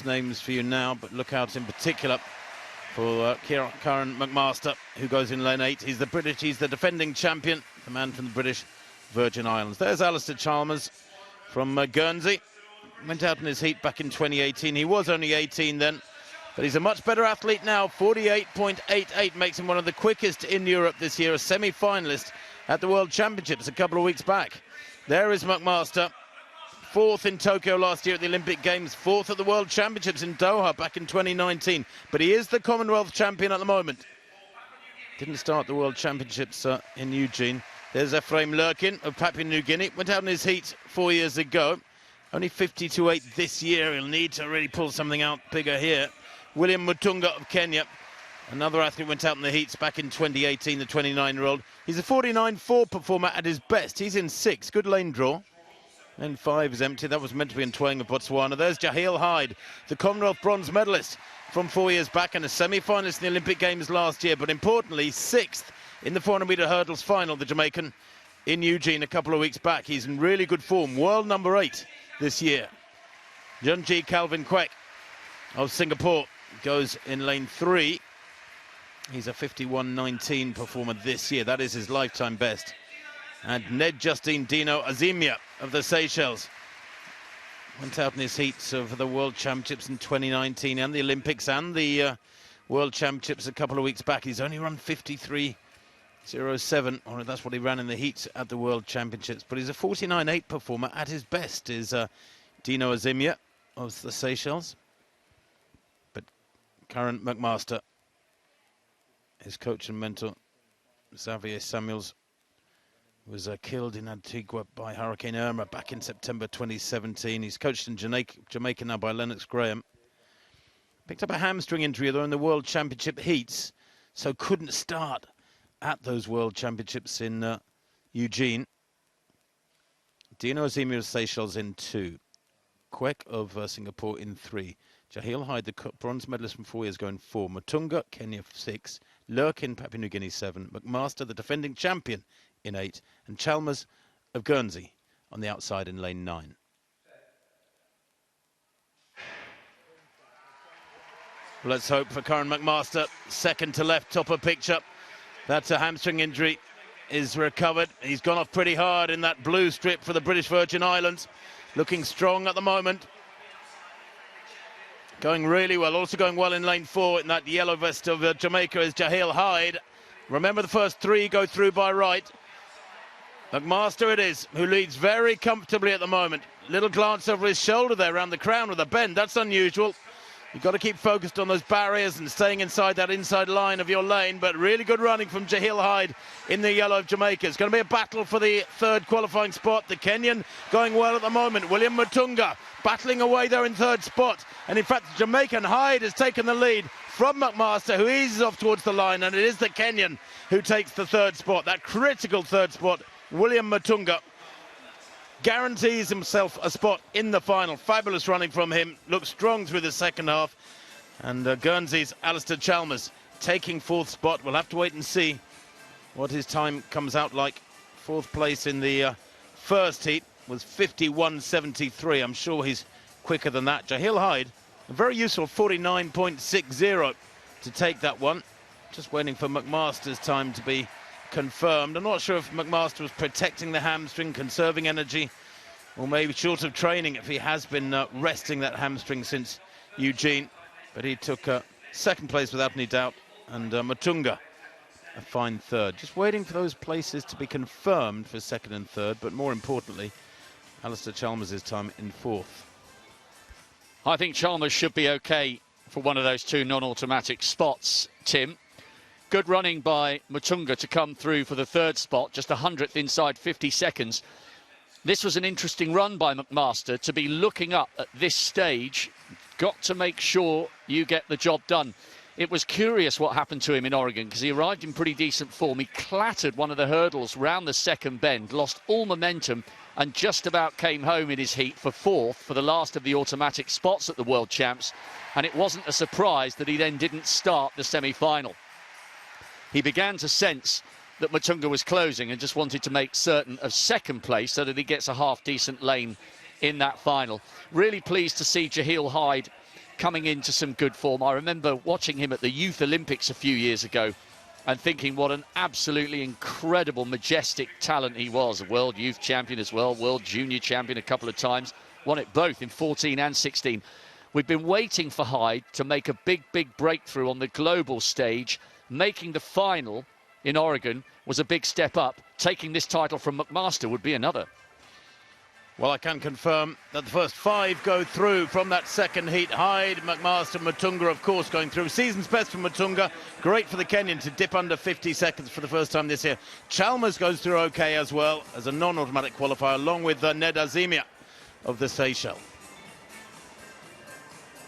those names for you now, but look out in particular for Karen McMaster, who goes in lane 8. He's the defending champion, the man from the British Virgin Islands. There's Alistair Chalmers from Guernsey. Went out in his heat back in 2018. He was only 18 then, but he's a much better athlete now. 48.88 makes him one of the quickest in Europe this year, a semi-finalist at the World Championships a couple of weeks back. There is McMaster, 4th in Tokyo last year at the Olympic Games, 4th at the World Championships in Doha back in 2019. But he is the Commonwealth champion at the moment. Didn't start the World Championships in Eugene. There's Ephraim Lurkin of Papua New Guinea. Went out in his heat 4 years ago. Only 52.8 this year. He'll need to really pull something out bigger here. William Mutunga of Kenya. Another athlete went out in the heats back in 2018, the 29-year-old. He's a 49.4 performer at his best. He's in 6. Good lane draw. Lane 5 is empty. That was meant to be in Twang of Botswana. There's Jaheel Hyde, the Commonwealth bronze medalist from 4 years back and a semi-finalist in the Olympic Games last year. But importantly, 6th in the 400-metre hurdles final, the Jamaican, in Eugene a couple of weeks back. He's in really good form. World number 8 this year. Junji Calvin Kwek of Singapore goes in lane 3. He's a 51.19 performer this year. That is his lifetime best. And Ned Justine Dino Azimia of the Seychelles went out in his heats of the World Championships in 2019 and the Olympics and the World Championships a couple of weeks back. He's only run 53.07, or that's what he ran in the heats at the World Championships. But he's a 49.8 performer at his best, is Dino Azimia of the Seychelles. But Karen McMaster, his coach and mentor, Xavier Samuels, was killed in Antigua by Hurricane Irma back in September 2017. He's coached in Jamaica now by Lennox Graham. Picked up a hamstring injury, though, in the World Championship heats, so couldn't start at those World Championships in Eugene. Dino Azimia of Seychelles in 2. Kwek of Singapore in 3. Jaheel Hyde, the bronze medalist from 4 years ago, in 4. Mutunga, Kenya, 6. Lurkin, Papua New Guinea, 7. McMaster, the defending champion, in 8. And Chalmers of Guernsey on the outside in lane 9. Let's hope for Karen McMaster. Second to left, top of picture. That's a hamstring injury. Is recovered. He's gone off pretty hard in that blue strip for the British Virgin Islands. Looking strong at the moment. Going really well. Also going well in lane 4 in that yellow vest of Jamaica is Jaheel Hyde. Remember, the first 3 go through by right. McMaster it is, who leads very comfortably at the moment. Little glance over his shoulder there around the crown with a bend. That's unusual. You've got to keep focused on those barriers and staying inside that inside line of your lane. But really good running from Jaheel Hyde in the yellow of Jamaica. It's going to be a battle for the 3rd qualifying spot. The Kenyan going well at the moment. William Mutunga battling away there in 3rd spot. And in fact, the Jamaican Hyde has taken the lead from McMaster, who eases off towards the line. And it is the Kenyan who takes the 3rd spot, that critical 3rd spot. William Mutunga guarantees himself a spot in the final. Fabulous running from him. Looks strong through the second half. And Guernsey's Alistair Chalmers taking 4th spot. We'll have to wait and see what his time comes out like. 4th place in the first heat was 51.73. I'm sure he's quicker than that. Jaheel Hyde, a very useful 49.60 to take that one. Just waiting for McMaster's time to be confirmed. I'm not sure if McMaster was protecting the hamstring, conserving energy, or maybe short of training if he has been resting that hamstring since Eugene. But he took 2nd place without any doubt, and Mutunga a fine 3rd. Just waiting for those places to be confirmed for 2nd and 3rd, but more importantly, Alistair Chalmers' time in 4th. I think Chalmers should be okay for one of those 2 non-automatic spots, Tim. Good running by Mutunga to come through for the 3rd spot, just 100th inside 50 seconds. This was an interesting run by McMaster to be looking up at this stage. Got to make sure you get the job done. It was curious what happened to him in Oregon because he arrived in pretty decent form. He clattered one of the hurdles round the 2nd bend, lost all momentum and just about came home in his heat for 4th for the last of the automatic spots at the World Champs. And it wasn't a surprise that he then didn't start the semi-final. He began to sense that Mutunga was closing and just wanted to make certain of 2nd place so that he gets a half-decent lane in that final. Really pleased to see Jaheel Hyde coming into some good form. I remember watching him at the Youth Olympics a few years ago and thinking what an absolutely incredible, majestic talent he was. A world youth champion as well, world junior champion a couple of times. Won it both in 14 and 16. We've been waiting for Hyde to make a big, big breakthrough on the global stage. Making the final in Oregon was a big step up. Taking this title from McMaster would be another. Well, I can confirm that the first 5 go through from that second heat. Hyde, McMaster, Mutunga, of course, going through. Season's best for Mutunga. Great for the Kenyan to dip under 50 seconds for the first time this year. Chalmers goes through okay as well as a non-automatic qualifier, along with Ned Azimia of the Seychelles.